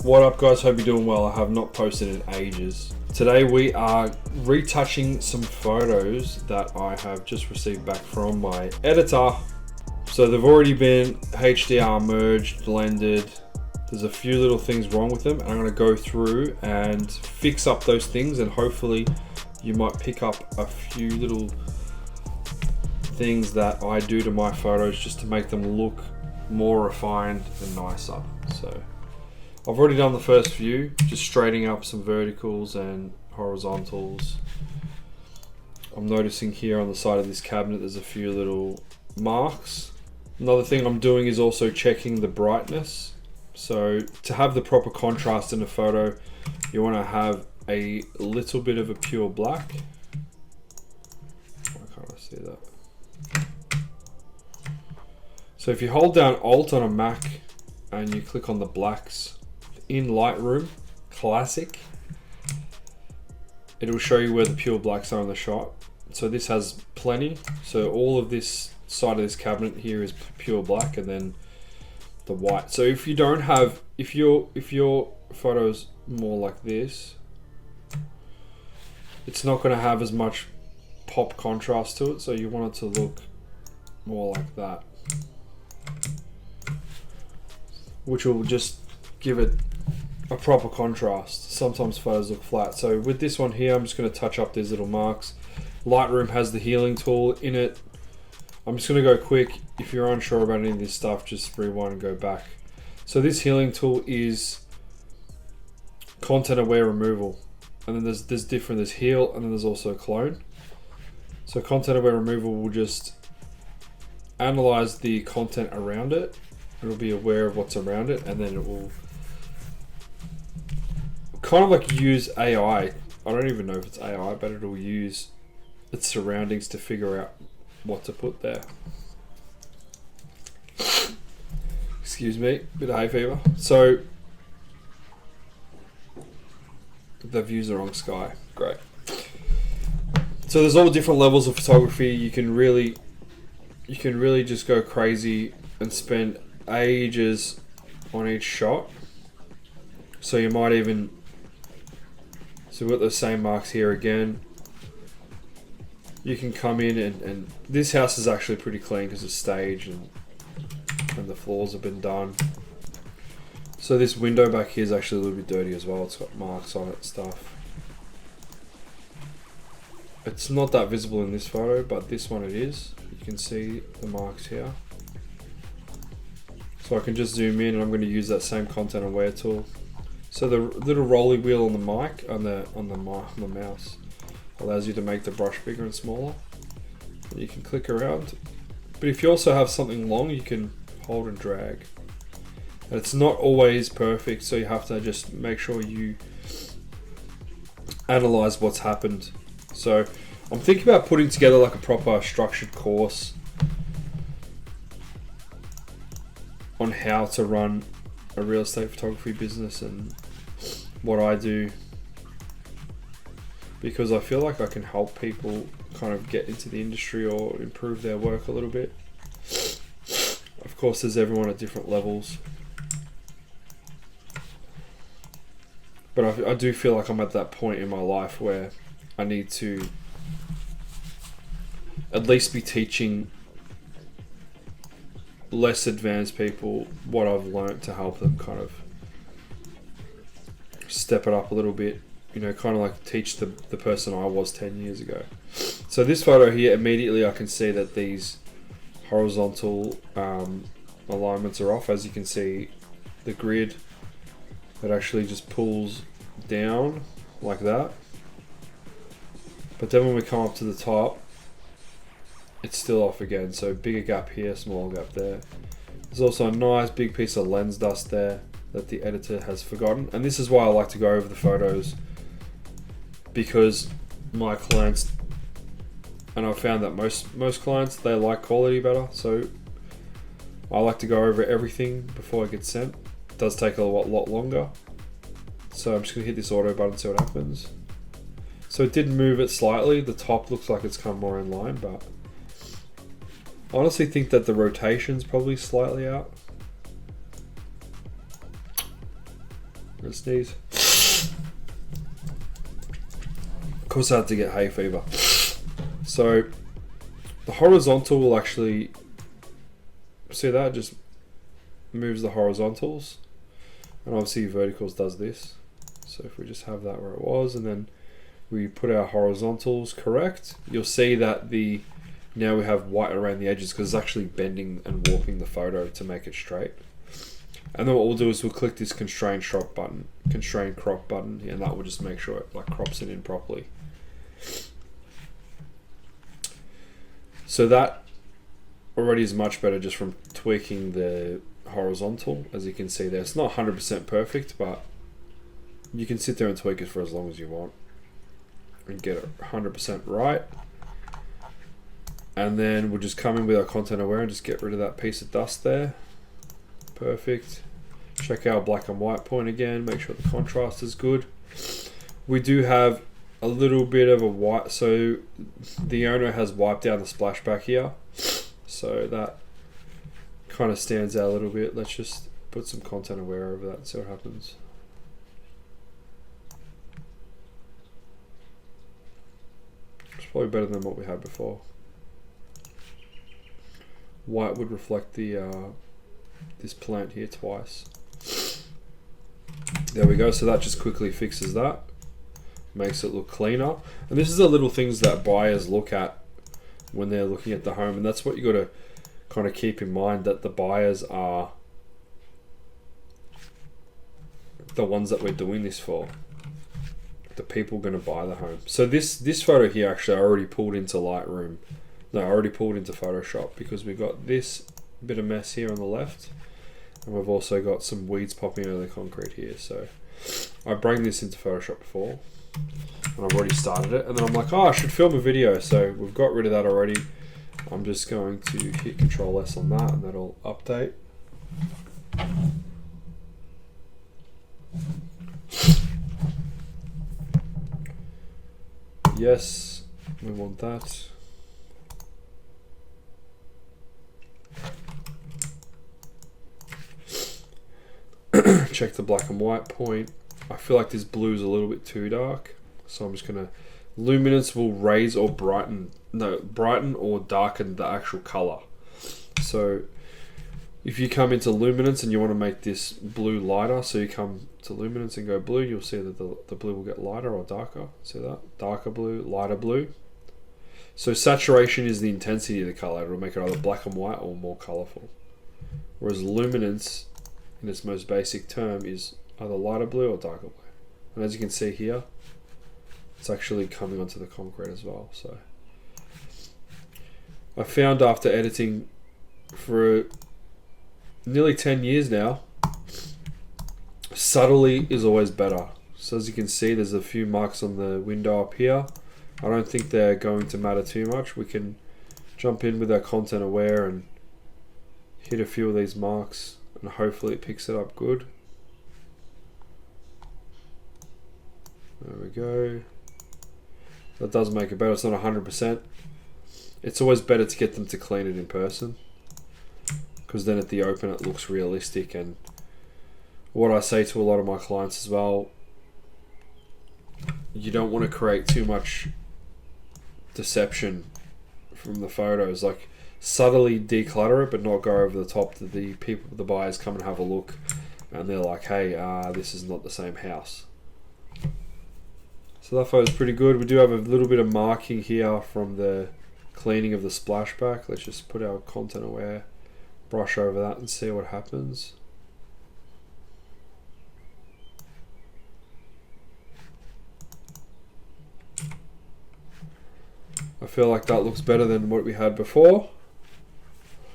What up guys, hope you're doing well. I have not posted in ages. Today we are retouching some photos that I have just received back from my editor. So they've already been HDR merged, blended. There's a few little things wrong with them and I'm going to go through and fix up those things, and hopefully you might pick up a few little things that I do to my photos just to make them look more refined and nicer. So I've already done the first few, just straightening up some verticals and horizontals. I'm noticing here on the side of this cabinet there's a few little marks. Another thing I'm doing is also checking the brightness. So to have the proper contrast in a photo, you want to have a little bit of a pure black. Why can't I see that? So if you hold down Alt on a Mac and you click on the blacks, in Lightroom, classic, it will show you where the pure blacks are in the shot. So this has plenty. So all of this side of this cabinet here is pure black, and then the white. So if you don't have, if your photo is more like this, it's not going to have as much pop contrast to it. So you want it to look more like that, which will just give it a proper contrast. Sometimes photos look flat. So with this one here, I'm just going to touch up these little marks. Lightroom has the healing tool in it. I'm just going to go quick. If you're unsure about any of this stuff, just rewind and go back. So this healing tool is content aware removal. And then there's different, there's heal, and then there's also clone. So content aware removal will just analyze the content around it. It'll be aware of what's around it, and then it will kind of like use AI. I don't even know if it's AI, but it'll use its surroundings to figure out what to put there. Excuse me, bit of hay fever. So they've used the wrong sky. Great. So there's all different levels of photography. You can really just go crazy and spend ages on each shot. So you might even, so we've got the same marks here again. You can come in and this house is actually pretty clean because it's staged and the floors have been done. So this window back here is actually a little bit dirty as well. It's got marks on it and stuff. It's not that visible in this photo, but this one it is. You can see the marks here. So I can just zoom in, and I'm going to use that same content aware tool. So the little rolly wheel on the mic, on the mouse, allows you to make the brush bigger and smaller. You can click around. But if you also have something long, you can hold and drag. And it's not always perfect, so you have to just make sure you analyze what's happened. So I'm thinking about putting together like a proper structured course on how to run a real estate photography business and what I do, because I feel like I can help people kind of get into the industry or improve their work a little bit. Of course, there's everyone at different levels, but I do feel like I'm at that point in my life where I need to at least be teaching less advanced people what I've learned to help them kind of step it up a little bit, you know, kind of like teach the person I was 10 years ago. So this photo here, immediately I can see that these horizontal alignments are off. As you can see, the grid, it actually just pulls down like that. But then when we come up to the top, it's still off again. So bigger gap here, smaller gap there. There's also a nice big piece of lens dust there that the editor has forgotten. And this is why I like to go over the photos, because my clients, and I've found that most clients, they like quality better. So I like to go over everything before it gets sent. It does take a lot longer. So I'm just gonna hit this auto button and see what happens. So it did move it slightly. The top looks like it's come more in line, but I honestly think that the rotation's probably slightly out. I'm gonna sneeze. Of course I had to get hay fever. So the horizontal will actually, see that, just moves the horizontals, and obviously verticals does this. So if we just have that where it was, and then we put our horizontals correct, you'll see that now we have white around the edges because it's actually bending and warping the photo to make it straight. And then what we'll do is we'll click this constrain crop button, and that will just make sure it like crops it in properly. So that already is much better just from tweaking the horizontal. As you can see there, it's not 100% perfect, but you can sit there and tweak it for as long as you want and get it 100% right. And then we'll just come in with our content aware and just get rid of that piece of dust there. Perfect. Check our black and white point again, make sure the contrast is good. We do have a little bit of a white, so the owner has wiped down the splashback here, so that kind of stands out a little bit. Let's just put some content aware over that and see what happens. It's probably better than what we had before. White would reflect the this plant here twice. There we go. So that just quickly fixes that, makes it look cleaner. And this is the little things that buyers look at when they're looking at the home, and that's what you got to kind of keep in mind, that the buyers are the ones that we're doing this for, the people going to buy the home. So this photo here actually I already pulled into Lightroom. No, I already pulled into Photoshop because we got this bit of mess here on the left, and we've also got some weeds popping out of the concrete here. So I bring this into Photoshop before, and I've already started it, and then I'm like, oh, I should film a video. So we've got rid of that already. I'm just going to hit Control S on that, and that'll update. Yes, we want that. Check the black and white point. I feel like this blue is a little bit too dark, so I'm just gonna, luminance will raise or brighten or darken the actual color. So if you come into luminance and you want to make this blue lighter, so you come to luminance and go blue, you'll see that the blue will get lighter or darker. See that? Darker blue, lighter blue. So saturation is the intensity of the color. It'll make it either black and white or more colorful. Whereas luminance, in its most basic term, is either lighter blue or darker blue. And as you can see here, it's actually coming onto the concrete as well. So I found after editing for nearly 10 years now, subtly is always better. So as you can see, there's a few marks on the window up here. I don't think they're going to matter too much. We can jump in with our content aware and hit a few of these marks, and hopefully it picks it up good. There we go. That does make it better. It's not 100%. It's always better to get them to clean it in person, because then at the open it looks realistic. And what I say to a lot of my clients as well, you don't want to create too much deception from the photos. Like, subtly declutter it, but not go over the top to the people, the buyers come and have a look, and they're like, hey, this is not the same house. So that photo's pretty good. We do have a little bit of marking here from the cleaning of the splashback. Let's just put our content aware brush over that and see what happens. I feel like that looks better than what we had before.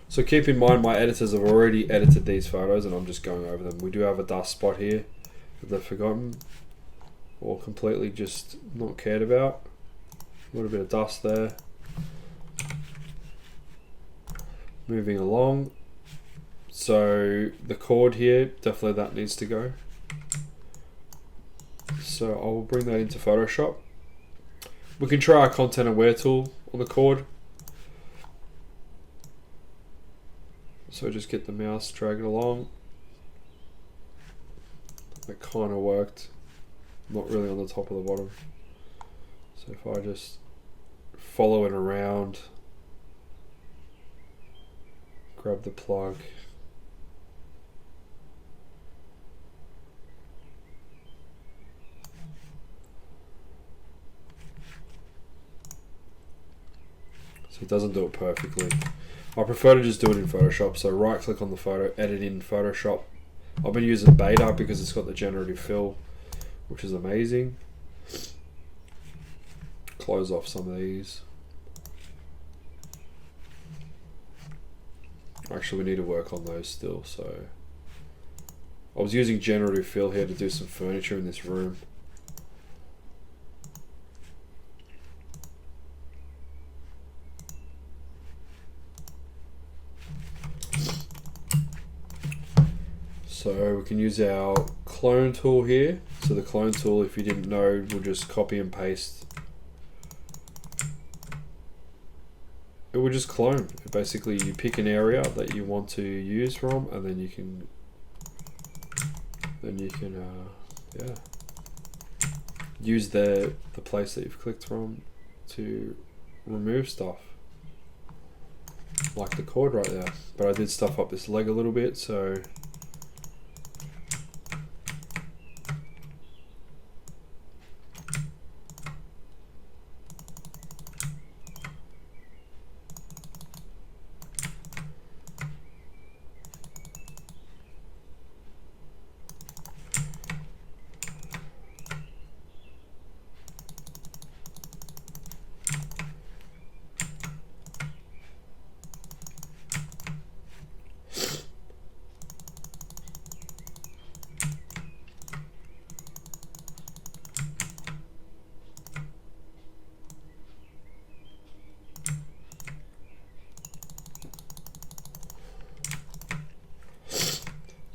So keep in mind, my editors have already edited these photos and I'm just going over them. We do have a dust spot here that they've forgotten or completely just not cared about. A little bit of dust there. Moving along. So the cord here, definitely that needs to go. So I will bring that into Photoshop. We can try our content aware tool on the cord. So just get the mouse, drag it along. That kind of worked. Not really on the top or the bottom. So if I just follow it around, grab the plug, so it doesn't do it perfectly. I prefer to just do it in Photoshop. So right click on the photo, edit in Photoshop. I've been using beta because it's got the generative fill, which is amazing. Close off some of these. Actually, we need to work on those still. So I was using generative fill here to do some furniture in this room. So we can use our clone tool here. So the clone tool, if you didn't know, will just copy and paste. It will just clone. Basically, you pick an area that you want to use from, and then you can use the place that you've clicked from to remove stuff, like the cord right there. But I did stuff up this leg a little bit, so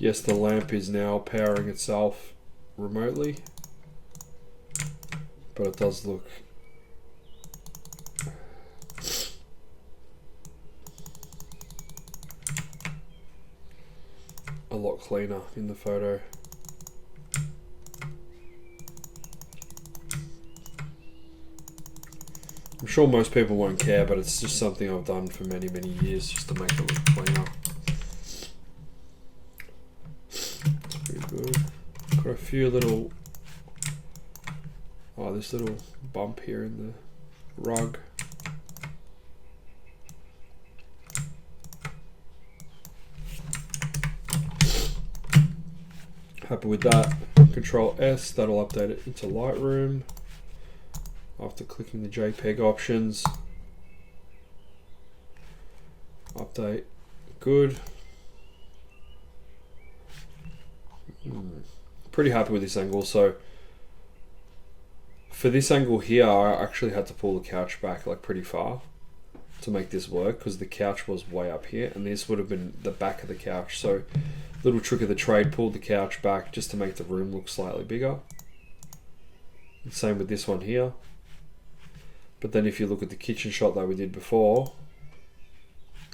yes, the lamp is now powering itself remotely, but it does look a lot cleaner in the photo. I'm sure most people won't care, but it's just something I've done for many, many years just to make it look cleaner. It's pretty good. Got a few little, this little bump here in the rug. Happy with that. Control S, that'll update it into Lightroom. After clicking the JPEG options, update, good. Pretty happy with this angle. So for this angle here, I actually had to pull the couch back like pretty far to make this work, because the couch was way up here and this would have been the back of the couch. So little trick of the trade, pulled the couch back just to make the room look slightly bigger. And same with this one here. But then if you look at the kitchen shot that we did before,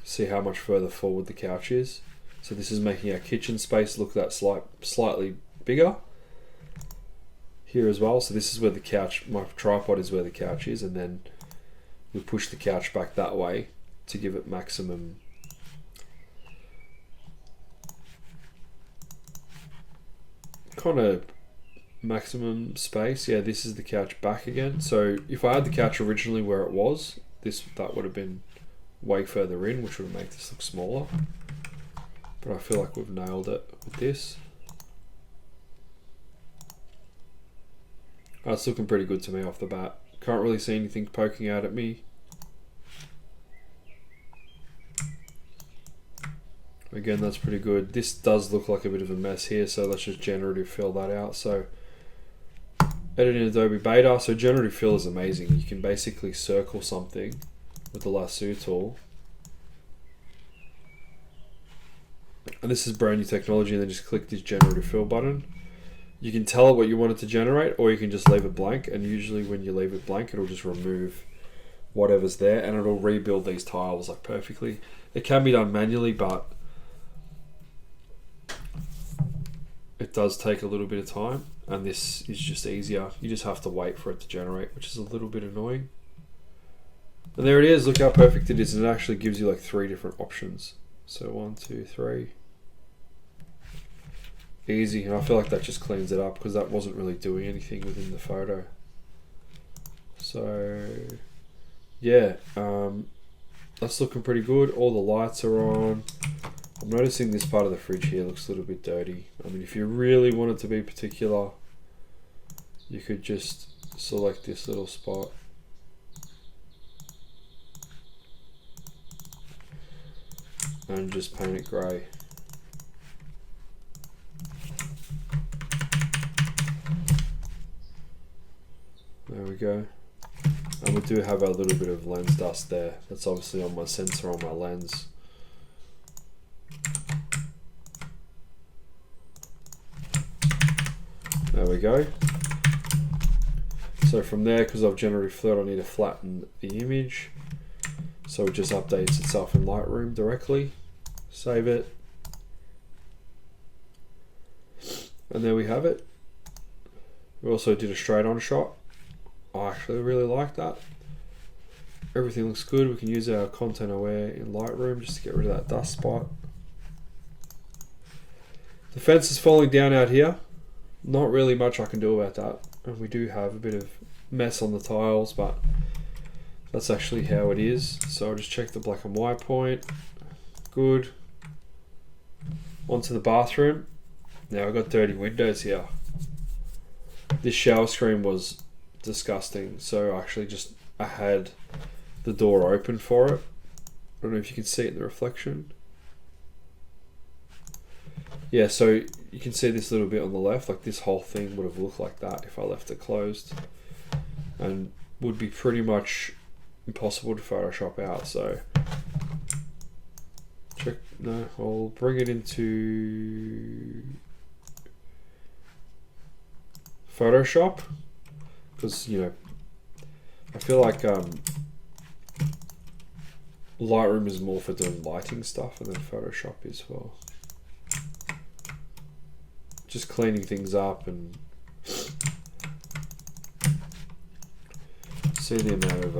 see how much further forward the couch is. So this is making our kitchen space look that slightly bigger here as well. So this is where the couch, my tripod is where the couch is, and then we push the couch back that way to give it maximum maximum space. Yeah, this is the couch back again. So if I had the couch originally where it was, that would have been way further in, which would make this look smaller. But I feel like we've nailed it with this. It's looking pretty good to me off the bat. Can't really see anything poking out at me. Again, that's pretty good. This does look like a bit of a mess here, so let's just generative fill that out. So edit in Adobe Beta. So generative fill is amazing. You can basically circle something with the lasso tool. And this is brand new technology, and then just click this generative fill button. You can tell it what you want it to generate, or you can just leave it blank, and usually when you leave it blank, it'll just remove whatever's there and it'll rebuild these tiles like perfectly. It can be done manually, but it does take a little bit of time, and this is just easier. You just have to wait for it to generate, which is a little bit annoying. And there it is. Look how perfect it is, and it actually gives you like 3 different options. So 1, 2, 3. Easy, and I feel like that just cleans it up because that wasn't really doing anything within the photo. So yeah, that's looking pretty good. All the lights are on. I'm noticing this part of the fridge here looks a little bit dirty. I mean, if you really wanted to be particular, you could just select this little spot. And just paint it grey. There we go. And we do have a little bit of lens dust there. That's obviously on my sensor on my lens. There we go. So from there, because I've generated flirt, I need to flatten the image. So it just updates itself in Lightroom directly. Save it. And there we have it. We also did a straight on shot. I actually really like that. Everything looks good. We can use our content aware in Lightroom just to get rid of that dust spot. The fence is falling down out here. Not really much I can do about that. And we do have a bit of mess on the tiles, but that's actually how it is. So I'll just check the black and white point. Good. Onto the bathroom. Now I've got dirty windows here. This shower screen was disgusting, so I had the door open for it. I don't know if you can see it in the reflection. Yeah, so you can see this little bit on the left, like this whole thing would have looked like that if I left it closed, and would be pretty much impossible to Photoshop out. So I'll bring it into Photoshop, because I feel like Lightroom is more for doing lighting stuff, and then Photoshop is for just cleaning things up. And see the amount of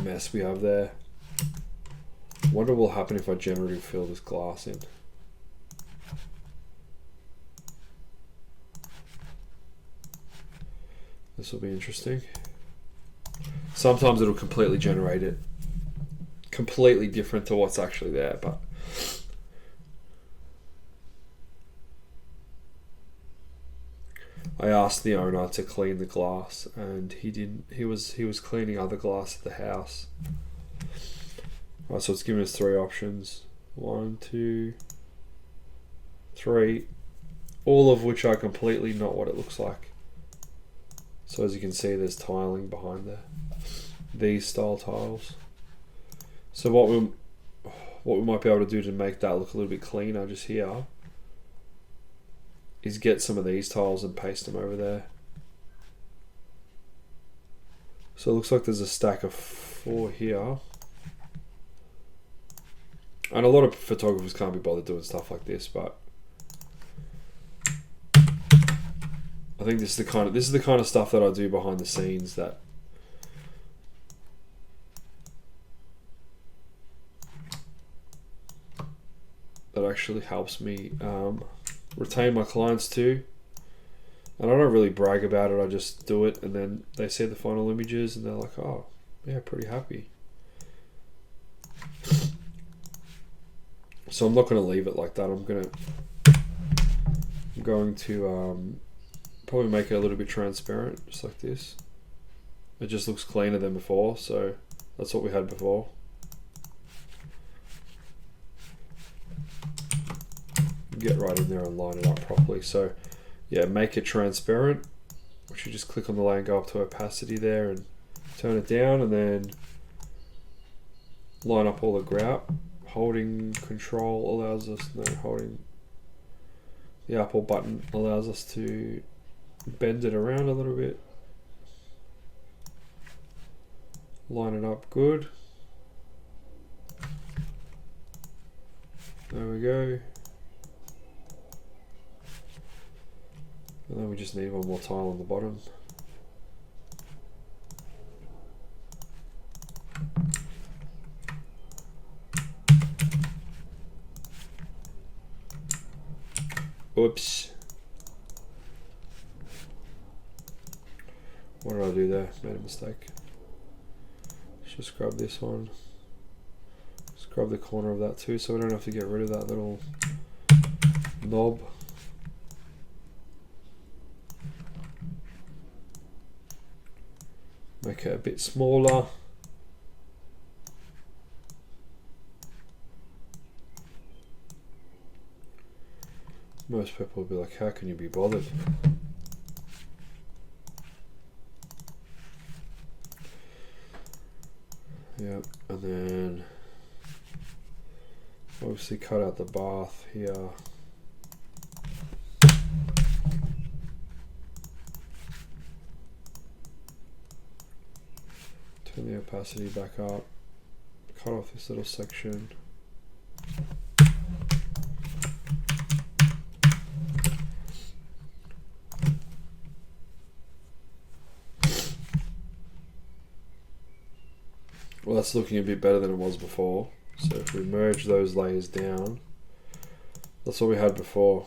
mess we have there. Wonder what will happen if I generally fill this glass in. This will be interesting. Sometimes it'll completely generate it completely different to what's actually there, but I asked the owner to clean the glass, and he didn't. He was cleaning other glass at the house. Alright, so it's giving us 3 options. 1, 2, 3. All of which are completely not what it looks like. So as you can see, there's tiling behind there. These style tiles. So what we might be able to do to make that look a little bit cleaner just here is get some of these tiles and paste them over there. So it looks like there's a stack of 4 here. And a lot of photographers can't be bothered doing stuff like this, but I think this is the kind of stuff that I do behind the scenes that actually helps me retain my clients too. And I don't really brag about it, I just do it, and then they see the final images and they're like, oh yeah, pretty happy. So I'm not going to leave it like that. I'm going to probably make it a little bit transparent, just like this. It just looks cleaner than before, so that's what we had before. Get right in there and line it up properly. So yeah, make it transparent, which you just click on the layer and go up to opacity there and turn it down, and then line up all the grout. Holding control allows us, holding the Apple button allows us to bend it around a little bit. Line it up good. There we go. And then we just need one more tile on the bottom. Oops. What did I do there? Made a mistake. Let's just grab this one. Just grab the corner of that too, so we don't have to get rid of that little knob. Make it a bit smaller. Most people will be like, how can you be bothered? Yeah, and then obviously cut out the bath here. Turn the opacity back up. Cut off this little section. Well, that's looking a bit better than it was before. So if we merge those layers down, that's what we had before.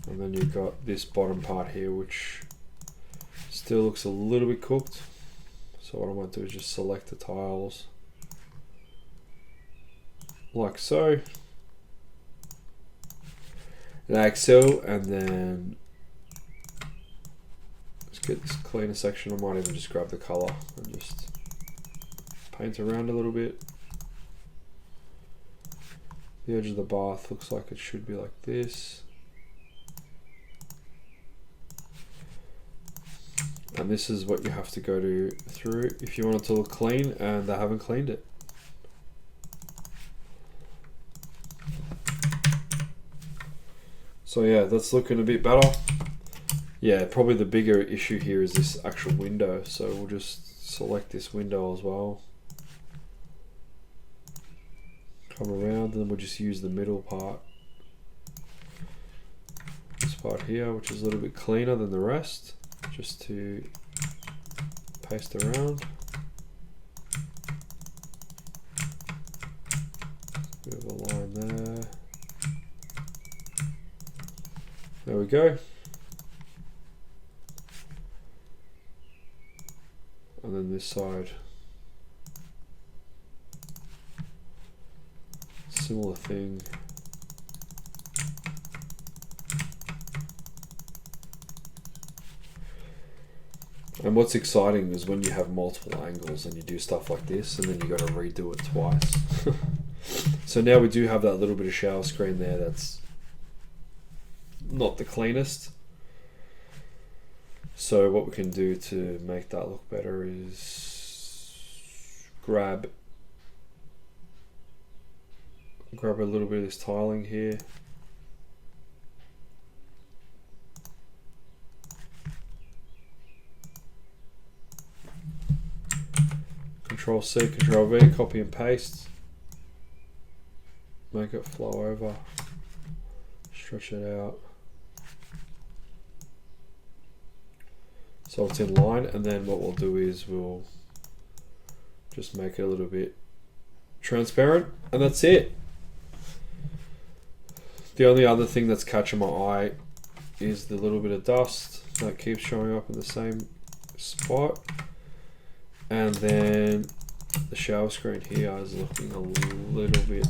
And then you've got this bottom part here, which still looks a little bit cooked. So what I might do is just select the tiles like so. Like so, and then get this cleaner section. I might even just grab the color and just paint around a little bit. The edge of the bath looks like it should be like this. And this is what you have to go through if you want it to look clean, and they haven't cleaned it. So yeah, that's looking a bit better. Yeah, probably the bigger issue here is this actual window, so we'll just select this window as well. Come around, and then we'll just use the middle part. This part here, which is a little bit cleaner than the rest, just to paste around. Bit of a line there. There we go. And then this side, similar thing. And what's exciting is when you have multiple angles and you do stuff like this, and then you got to redo it twice. So now we do have that little bit of shower screen there that's not the cleanest. So what we can do to make that look better is grab a little bit of this tiling here. Control C, Control V, copy and paste. Make it flow over. Stretch it out. So it's in line, and then what we'll do is we'll just make it a little bit transparent, and that's it. The only other thing that's catching my eye is the little bit of dust that keeps showing up in the same spot. And then the shower screen here is looking a little bit,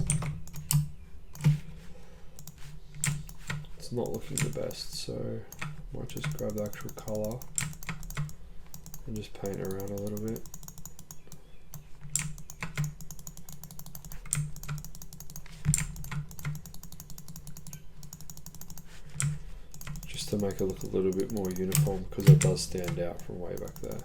it's not looking the best, so I might just grab the actual color and just paint around a little bit. Just to make it look a little bit more uniform, because it does stand out from way back there.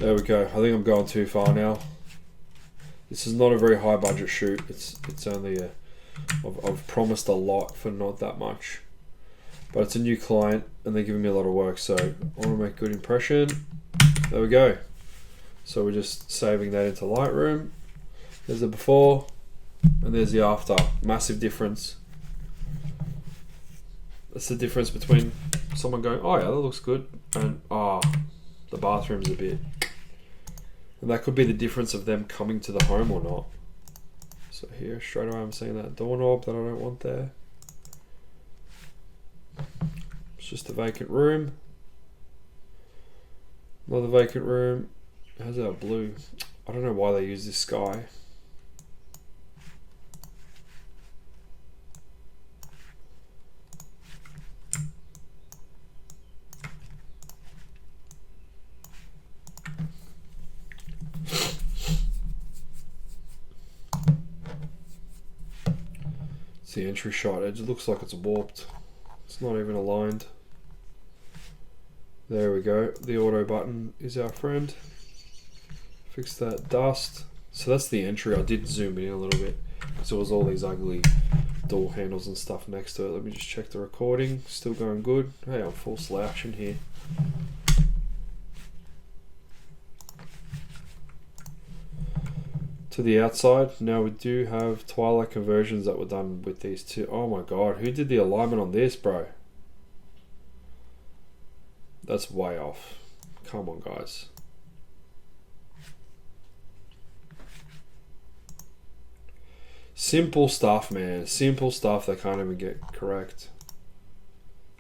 There we go. I think I'm going too far now. This is not a very high budget shoot. It's only a... I've promised a lot for not that much. But it's a new client and they're giving me a lot of work, so I want to make a good impression. There we go. So we're just saving that into Lightroom. There's the before and there's the after. Massive difference. That's the difference between someone going, oh yeah, that looks good, and the bathroom's a bit. And that could be the difference of them coming to the home or not. So here, straight away I'm seeing that doorknob that I don't want there. It's just a vacant room. Another vacant room. How's our blue? I don't know why they use this sky. It's the entry shot. It looks like it's warped. It's not even aligned. There we go. The auto button is our friend. Fix that dust. So that's the entry. I did zoom in a little bit because it was all these ugly door handles and stuff next to it. Let me just check the recording. Still going good. Hey, I'm full slouching here. To the outside. Now we do have twilight conversions that were done with these two. Oh my god, who did the alignment on this, bro? That's way off. Come on, guys. Simple stuff, man. Simple stuff they can't even get correct.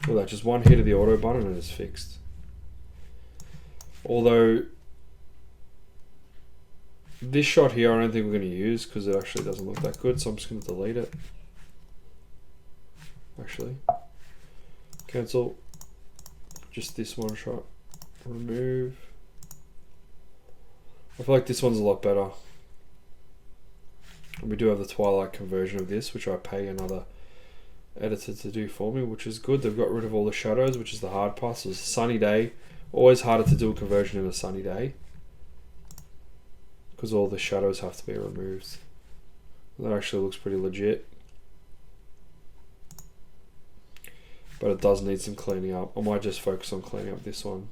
Look at that, just one hit of the auto button and it's fixed. Although this shot here I don't think we're going to use because it actually doesn't look that good, so I'm just going to delete it. Actually, cancel. Just this one shot. Remove. I feel like this one's a lot better. And we do have the twilight conversion of this, which I pay another editor to do for me, which is good. They've got rid of all the shadows, which is the hard part. So it's a sunny day. Always harder to do a conversion in a sunny day because all the shadows have to be removed. That actually looks pretty legit. But it does need some cleaning up. I might just focus on cleaning up this one.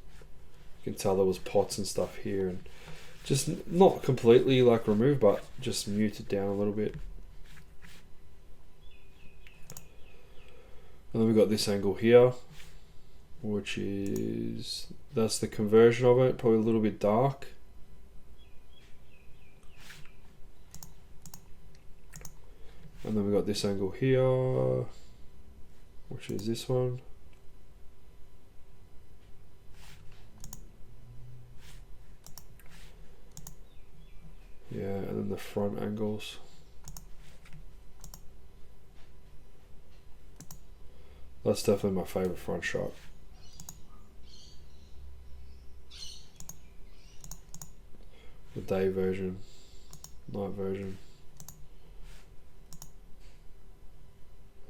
You can tell there was pots and stuff here and just not completely like removed, but just muted down a little bit. And then we've got this angle here, which is, that's the conversion of it, probably a little bit dark. And then we've got this angle here, which is this one. Yeah, and then the front angles. That's definitely my favorite front shot. The day version, night version.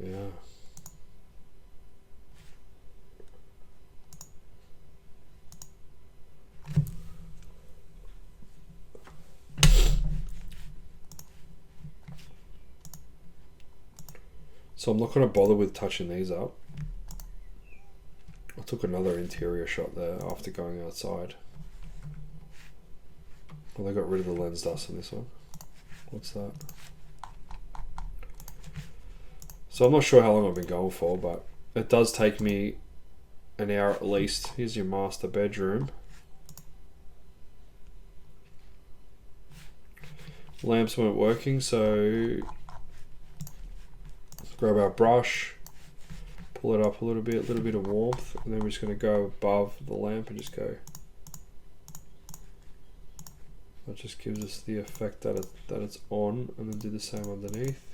Yeah. So I'm not going to bother with touching these up. I took another interior shot there after going outside. Well, they got rid of the lens dust in this one. What's that? So I'm not sure how long I've been going for, but it does take me an hour at least. Here's your master bedroom. Lamps weren't working, so grab our brush, pull it up a little bit of warmth, and then we're just going to go above the lamp and just go. That just gives us the effect that it's on, and then do the same underneath.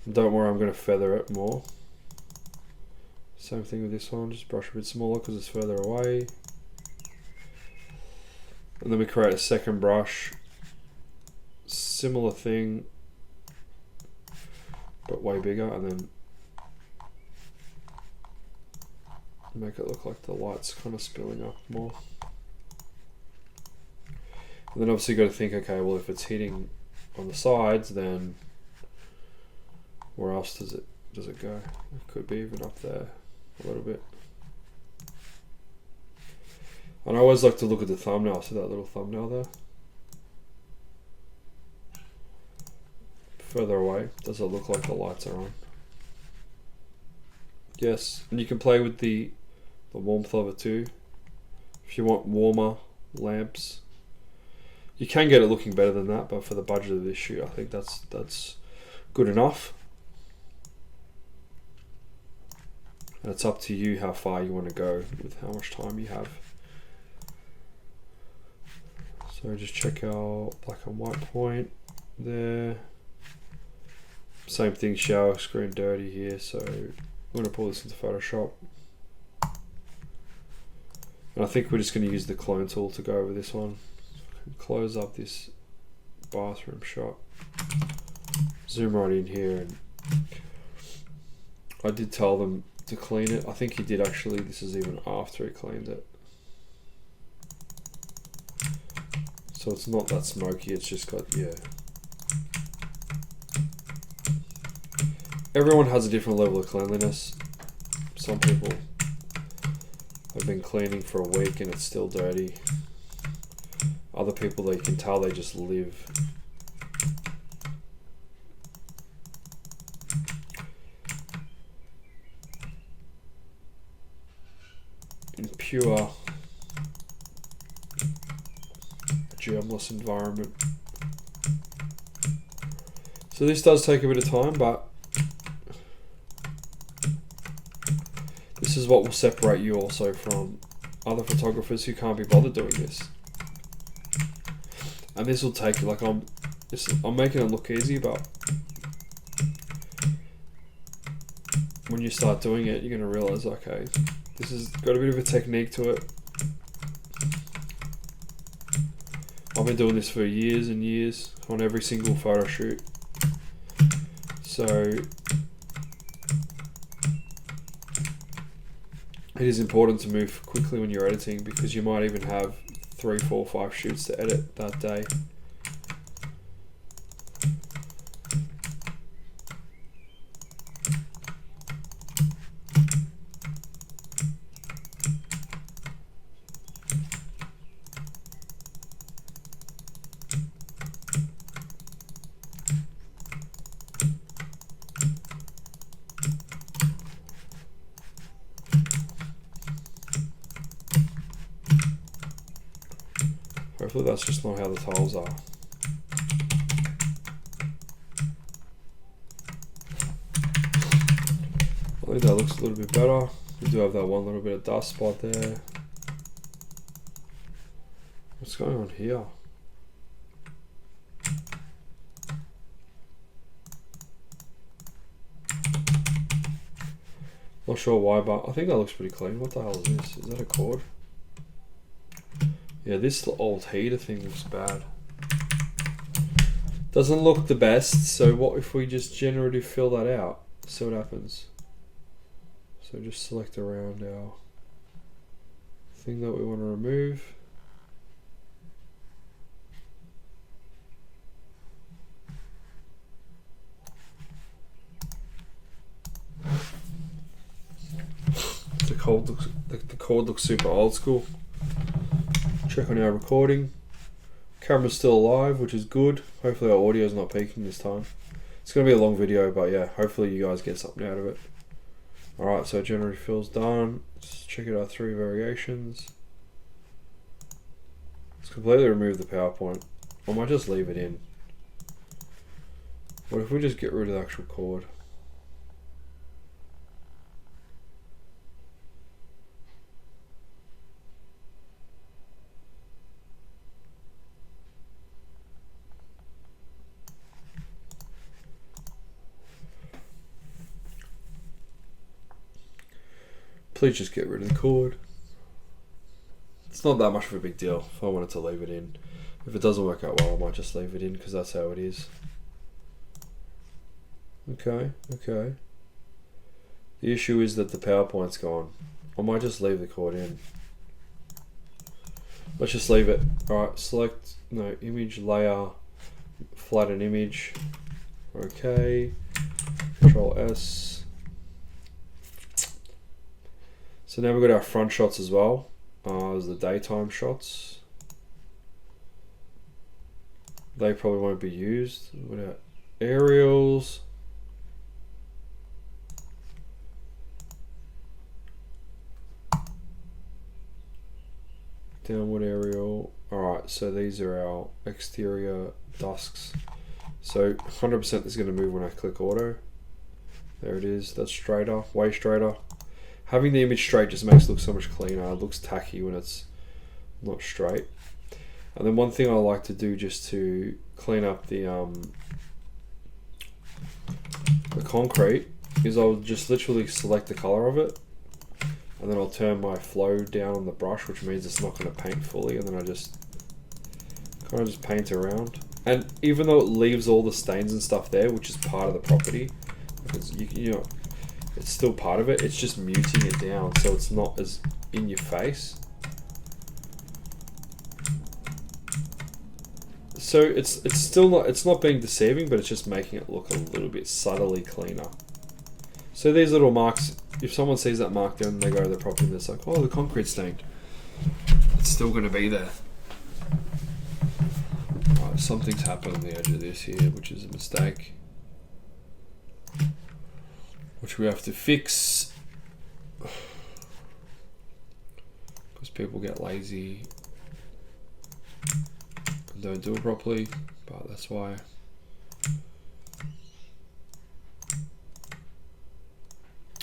And don't worry, I'm going to feather it more. Same thing with this one, just brush a bit smaller because it's further away. And then we create a second brush, similar thing, but way bigger, and then make it look like the light's kind of spilling up more. And then obviously you got to think, okay, well if it's hitting on the sides, then where else does it go? It could be even up there a little bit. And I always like to look at the thumbnail. See that little thumbnail there? Further away, does it look like the lights are on? Yes, and you can play with the warmth of it too. If you want warmer lamps, you can get it looking better than that, but for the budget of this shoot, I think that's good enough. And it's up to you how far you want to go with how much time you have. So just check our black and white point there. Same thing, shower screen dirty here, so I'm going to pull this into Photoshop. And I think we're just going to use the clone tool to go over this one. Close up this bathroom shot. Zoom right in here, and I did tell them to clean it. I think he did actually. This is even after he cleaned it. So it's not that smoky, it's just got, yeah. Everyone has a different level of cleanliness. Some people have been cleaning for a week and it's still dirty. Other people, they can tell they just live. In pure germless environment. So this does take a bit of time, but this is what will separate you also from other photographers who can't be bothered doing this. And this will take, like, I'm making it look easy, but when you start doing it, you're going to realize, okay, this has got a bit of a technique to it. I've been doing this for years and years on every single photo shoot. So it is important to move quickly when you're editing, because you might even have 3, 4, 5 shoots to edit that day. Hopefully that's just not how the tiles are. I think that looks a little bit better. We do have that one little bit of dust spot there. What's going on here? Not sure why, but I think that looks pretty clean. What the hell is this? Is that a cord? Yeah, this old heater thing looks bad. Doesn't look the best, so what if we just generative fill that out? See what happens. So just select around our thing that we want to remove. The cord looks super old school. Check on our recording. Camera's still alive, which is good. Hopefully our audio is not peaking this time. It's going to be a long video, but yeah, hopefully you guys get something out of it. Alright, so generative fill's done. Let's check out our 3 variations. Let's completely remove the PowerPoint. I might just leave it in. What if we just get rid of the actual cord? Please just get rid of the cord. It's not that much of a big deal if I wanted to leave it in. If it doesn't work out well, I might just leave it in because that's how it is. Okay, okay. The issue is that the PowerPoint's gone. I might just leave the cord in. Let's just leave it. Alright, select, no, image layer, flatten image. Okay, Control S. So now we've got our front shots as well. There's the daytime shots. They probably won't be used. What about aerials? Downward aerial. Alright, so these are our exterior dusks. So 100% this is going to move when I click auto. There it is. That's straighter, way straighter. Having the image straight just makes it look so much cleaner. It looks tacky when it's not straight. And then one thing I like to do just to clean up the concrete is I'll just literally select the color of it, and then I'll turn my flow down on the brush, which means it's not going to paint fully, and then I just kind of just paint around. And even though it leaves all the stains and stuff there, which is part of the property, because you know, it's still part of it, it's just muting it down so it's not as in your face. So it's still not, it's not being deceiving, but it's just making it look a little bit subtly cleaner. So these little marks, if someone sees that mark there and they go to the property and it's like, oh, the concrete's stained, it's still going to be there. Right, something's happened on the edge of this here, which is a mistake, which we have to fix because people get lazy and don't do it properly, but that's why.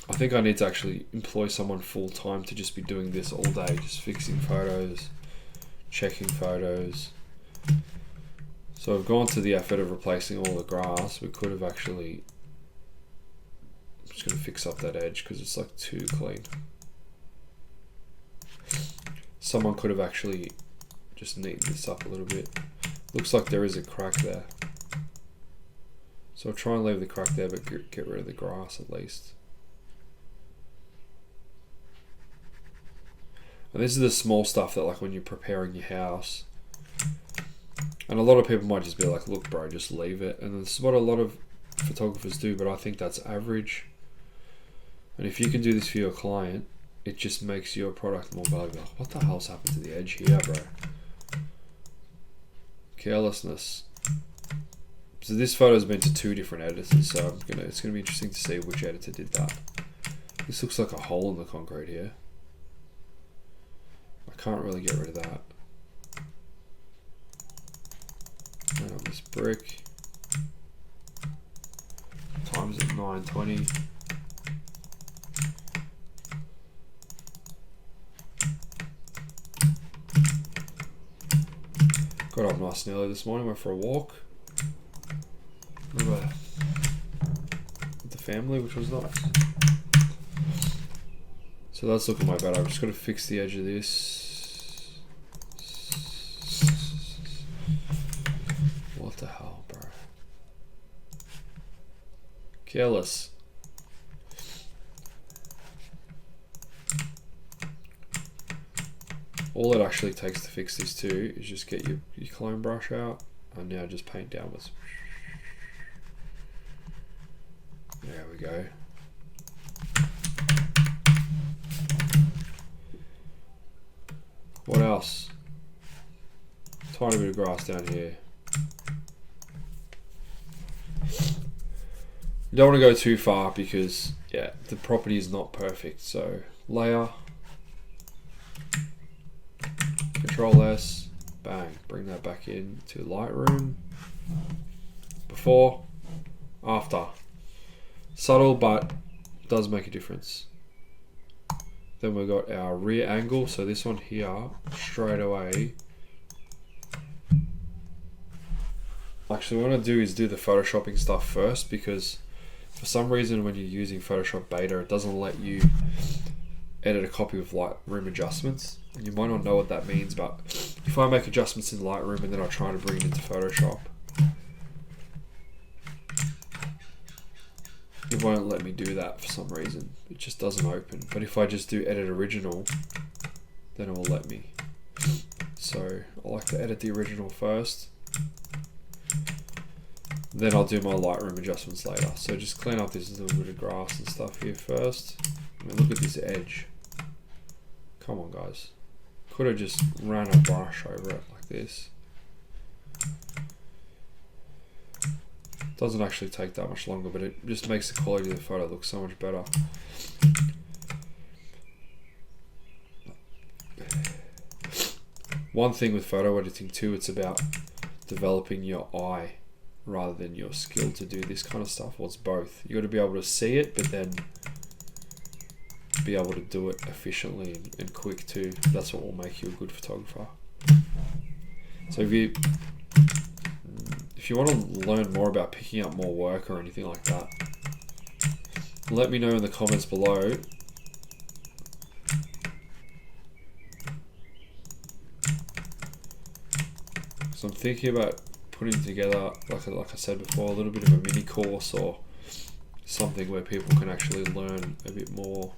I think I need to actually employ someone full time to just be doing this all day, just fixing photos, checking photos. So I've gone to the effort of replacing all the grass. We could have actually, I'm just going to fix up that edge because it's like too clean. Someone could have actually just neatened this up a little bit. Looks like there is a crack there. So I'll try and leave the crack there, but get rid of the grass at least. And this is the small stuff that, like, when you're preparing your house, and a lot of people might just be like, look bro, just leave it. And this is what a lot of photographers do, but I think that's average. And if you can do this for your client, it just makes your product more valuable. What the hell's happened to the edge here, bro? Carelessness. So this photo's been to 2 different editors, so it's gonna be interesting to see which editor did that. This looks like a hole in the concrete here. I can't really get rid of that. And on this brick. Times at 9:20. Got up nice and early this morning, went for a walk. With the family, which was nice. So that's looking way better. I've just got to fix the edge of this. What the hell, bro? Careless. All it actually takes to fix this too is just get your clone brush out and now just paint downwards. There we go. What else? Tiny bit of grass down here. You don't want to go too far because, yeah, the property is not perfect. So layer, Control S, bang, bring that back in to Lightroom. Before, after. Subtle, but does make a difference. Then we've got our rear angle. So this one here, straight away. Actually, what I want to do is do the photoshopping stuff first, because for some reason when you're using Photoshop Beta, it doesn't let you edit a copy of Lightroom adjustments. And you might not know what that means, but if I make adjustments in Lightroom and then I try to bring it into Photoshop, it won't let me do that for some reason. It just doesn't open. But if I just do edit original, then it will let me. So I like to edit the original first. Then I'll do my Lightroom adjustments later. So just clean up this little bit of grass and stuff here first. I mean, look at this edge. Come on, guys. Could have just ran a brush over it like this. Doesn't actually take that much longer, but it just makes the quality of the photo look so much better. One thing with photo editing too, it's about developing your eye rather than your skill to do this kind of stuff. Well, it's both. You got to be able to see it, but then be able to do it efficiently and quick too. That's what will make you a good photographer. So if you want to learn more about picking up more work or anything like that, let me know in the comments below. So I'm thinking about putting together, like I said before, a little bit of a mini course or something where people can actually learn a bit more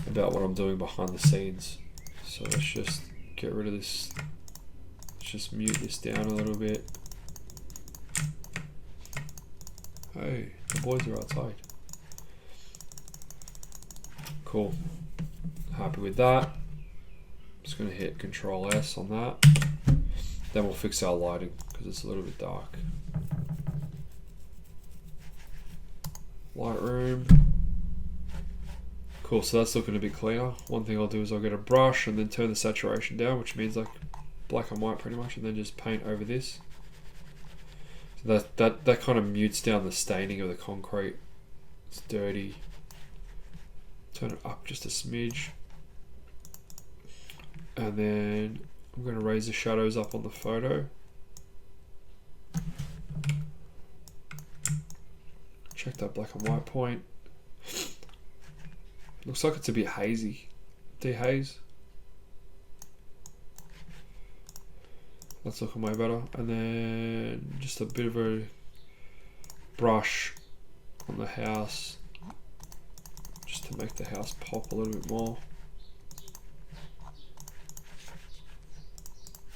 about what I'm doing behind the scenes. So let's just get rid of this. Let's just mute this down a little bit. Hey, the boys are outside. Cool. Happy with that. Just going to hit Control S on that. Then we'll fix our lighting because it's a little bit dark. Lightroom. Cool, so that's looking a bit cleaner. One thing I'll do is I'll get a brush and then turn the saturation down, which means like black and white pretty much, and then just paint over this. So that kind of mutes down the staining of the concrete. It's dirty. Turn it up just a smidge. And then I'm going to raise the shadows up on the photo. Check that black and white point. Looks like it's a bit hazy. Dehaze. That's looking way better. And then just a bit of a brush on the house, just to make the house pop a little bit more.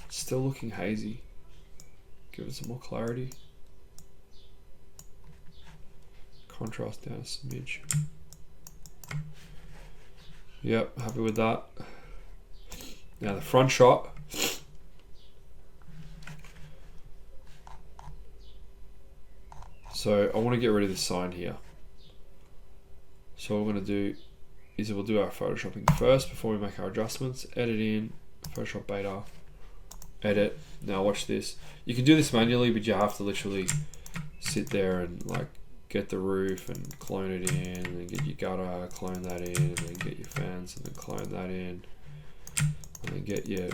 Still looking hazy. Give it some more clarity. Contrast down a smidge. Yep, happy with that. Now the front shot. So I want to get rid of this sign here. So what we're going to do is we'll do our photoshopping first before we make our adjustments. Edit in, Photoshop beta, edit. Now watch this. You can do this manually, but you have to literally sit there and like get the roof and clone it in, and then get your gutter, clone that in, and then get your fence and then clone that in, and then get your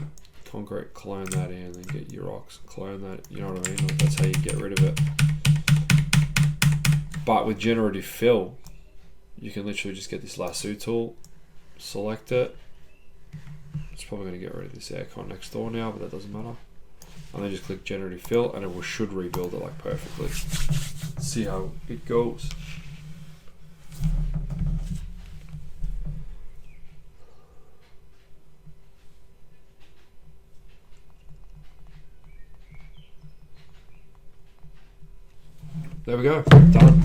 concrete, clone that in, and then get your rocks, clone that, you know what I mean? Like that's how you get rid of it. But with generative fill, you can literally just get this lasso tool, select it. It's probably going to get rid of this aircon next door now, but that doesn't matter. And then just click generative fill, and it should rebuild it like perfectly. Let's see how it goes. There we go, done.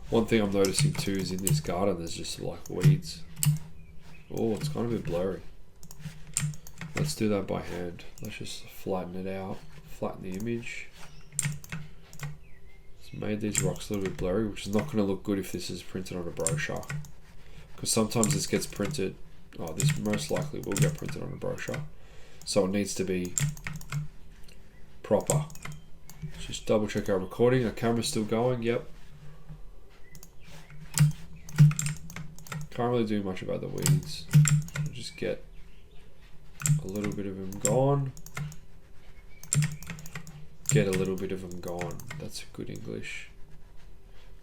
One thing I'm noticing too is in this garden there's just like weeds. Oh, it's kind of a bit blurry. Let's do that by hand. Let's just flatten it out, flatten the image. It's made these rocks a little bit blurry, which is not going to look good if this is printed on a brochure. Because sometimes this gets printed, this most likely will get printed on a brochure. So it needs to be proper. Just double check our recording. Our camera's still going, yep. Can't really do much about the weeds. I'll just get a little bit of them gone. Get a little bit of them gone. That's good English.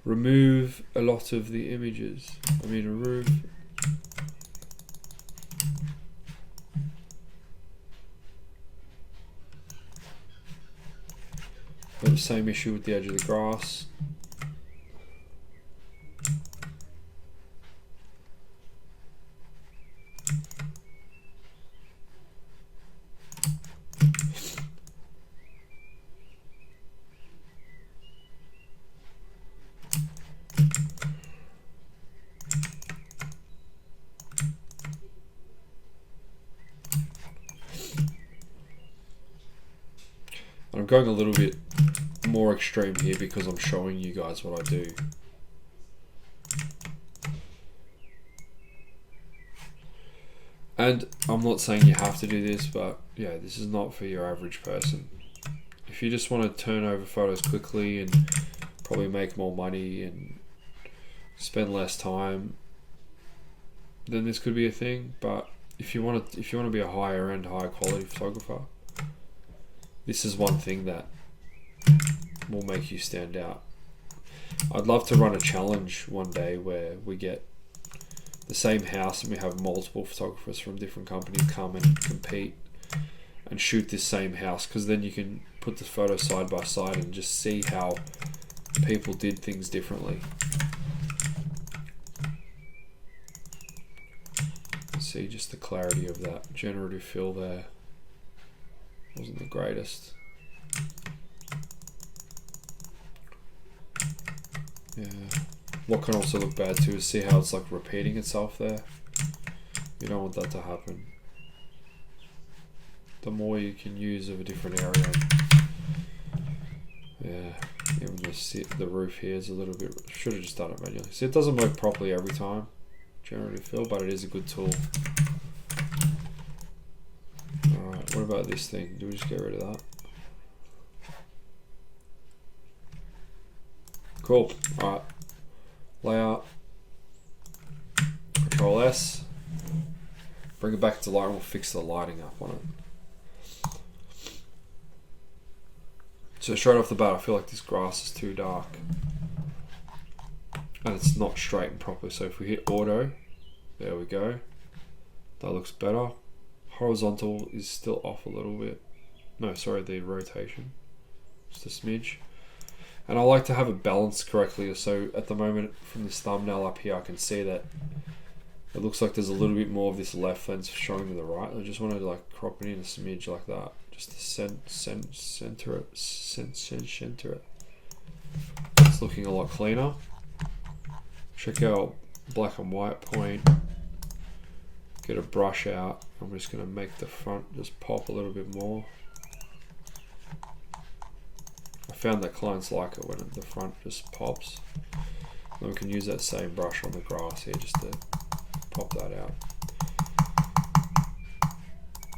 Remove a lot of the images. Remove. Got the same issue with the edge of the grass. I'm going a little bit more extreme here because I'm showing you guys what I do. And I'm not saying you have to do this, but yeah, this is not for your average person. If you just want to turn over photos quickly and probably make more money and spend less time, then this could be a thing. But if you want to be a higher end, higher quality photographer, this is one thing that will make you stand out. I'd love to run a challenge one day where we get the same house and we have multiple photographers from different companies come and compete and shoot this same house, because then you can put the photos side by side and just see how people did things differently. See just the clarity of that generative fill there. Wasn't the greatest. Yeah. What can also look bad too is see how it's like repeating itself there. You don't want that to happen. The more you can use of a different area. Yeah, even the roof here is a little bit, should have just done it manually. See, it doesn't work properly every time, generative fill, but it is a good tool. Alright, what about this thing? Do we just get rid of that? Cool, alright. Layout, Control S, bring it back to Lightroom, we'll fix the lighting up on it. So straight off the bat, I feel like this grass is too dark and it's not straightened properly. So if we hit auto, there we go, that looks better. Horizontal is still off a little bit. No, sorry, the rotation, just a smidge. And I like to have it balanced correctly, so at the moment from this thumbnail up here I can see that it looks like there's a little bit more of this left lens showing to the right. I just want to like crop it in a smidge like that, just to center it. It's looking a lot cleaner. Check out black and white point, get a brush out. I'm just going to make the front just pop a little bit more. I found that clients like it when the front just pops. Then we can use that same brush on the grass here just to pop that out.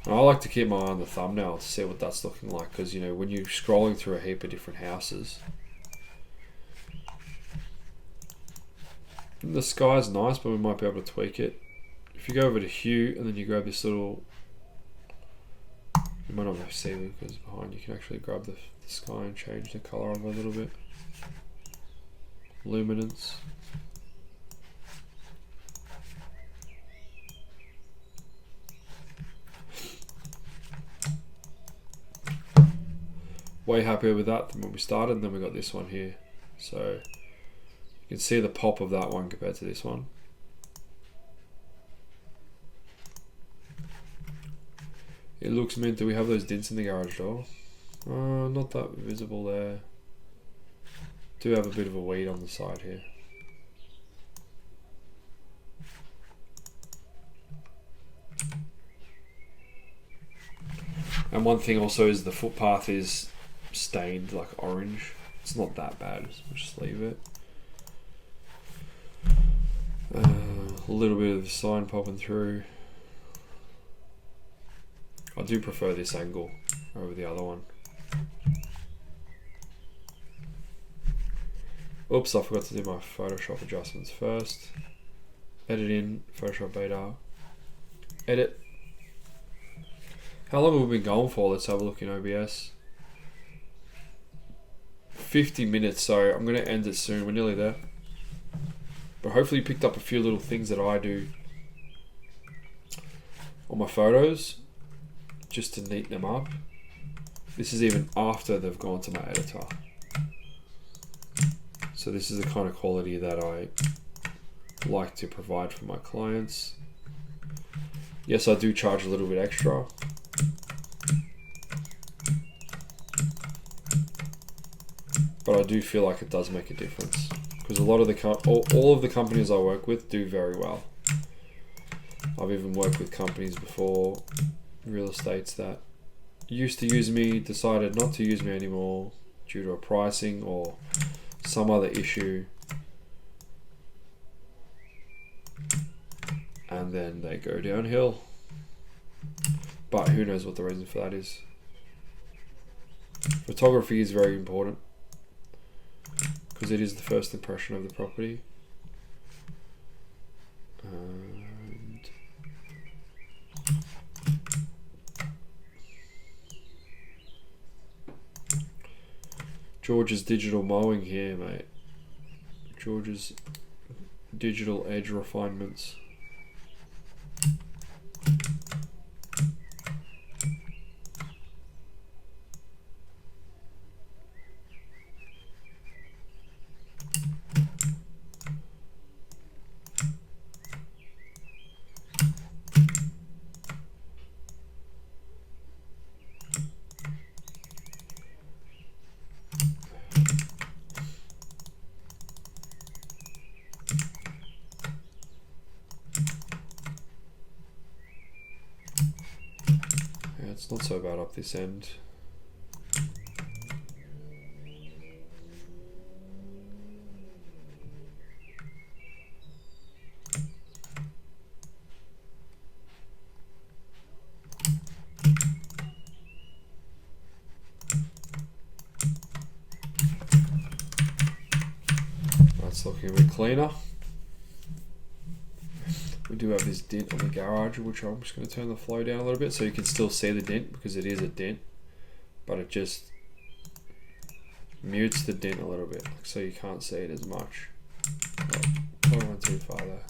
And I like to keep my eye on the thumbnail to see what that's looking like, because you know, when you're scrolling through a heap of different houses, the sky's nice, but we might be able to tweak it. If you go over to hue and then you grab this little, you might not be able to see it because behind you can actually grab the sky and change the color of it a little bit. Luminance. Way happier with that than when we started, and then we got this one here. So you can see the pop of that one compared to this one. It looks mint. Do we have those dents in the garage door? Not that visible there. Do have a bit of a weed on the side here. And one thing also is the footpath is stained like orange. It's not that bad, we'll just leave it. A little bit of the sign popping through. I do prefer this angle over the other one. Oops, I forgot to do my Photoshop adjustments first. Edit in, Photoshop beta, edit. How long have we been going for? Let's have a look in OBS. 50 minutes, so I'm going to end it soon. We're nearly there. But hopefully you picked up a few little things that I do on my photos just to neaten them up. This is even after they've gone to my editor. So this is the kind of quality that I like to provide for my clients. Yes, I do charge a little bit extra. But I do feel like it does make a difference, because a lot of the all of the companies I work with do very well. I've even worked with companies before, real estates, that used to use me decided not to use me anymore due to a pricing or some other issue, and then they go downhill. But who knows what the reason for that is. Photography is very important because it is the first impression of the property. And George's digital mowing here, mate. George's digital edge refinements. It's not so bad up this end. That's looking a bit cleaner. We do have this dent on the garage, which I'm just going to turn the flow down a little bit so you can still see the dent, because it is a dent, but it just mutes the dent a little bit, so you can't see it as much. Oh, probably went too far there.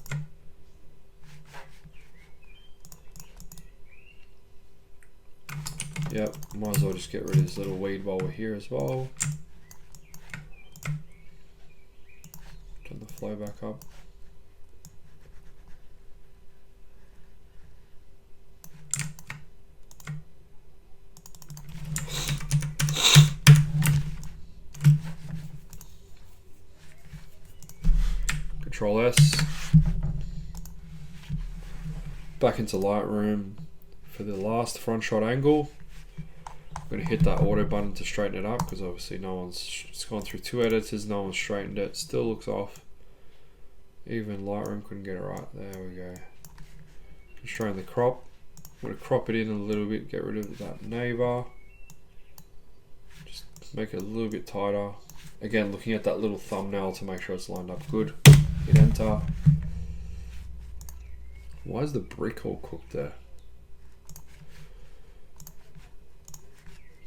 Yep, might as well just get rid of this little weed while we're here as well. Turn the flow back up. Control S. Back into Lightroom for the last front shot angle. I'm going to hit that auto button to straighten it up, because obviously it's gone through 2 editors, no one's straightened it, still looks off. Even Lightroom couldn't get it right. There we go. Constrain the crop. I'm going to crop it in a little bit, get rid of that neighbor. Just make it a little bit tighter. Again, looking at that little thumbnail to make sure it's lined up good. Hit enter. Why is the brick all cooked there?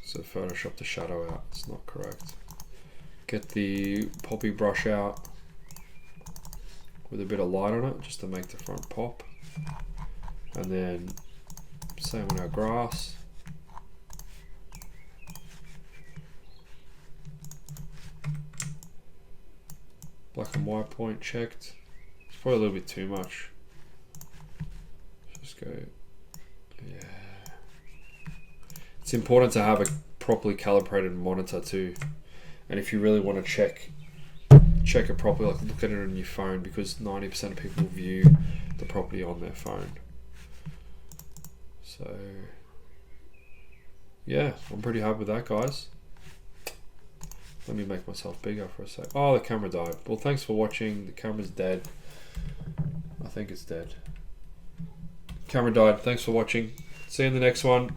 So Photoshop the shadow out, it's not correct. Get the poppy brush out with a bit of light on it, just to make the front pop. And then same on our grass. Black and white point checked. It's probably a little bit too much. Just go, yeah. It's important to have a properly calibrated monitor too. And if you really want to check it properly, like look at it on your phone, because 90% of people view the property on their phone. So yeah, I'm pretty happy with that, guys. Let me make myself bigger for a sec. Oh, the camera died. Well, thanks for watching. The camera's dead. I think it's dead. Camera died. Thanks for watching. See you in the next one.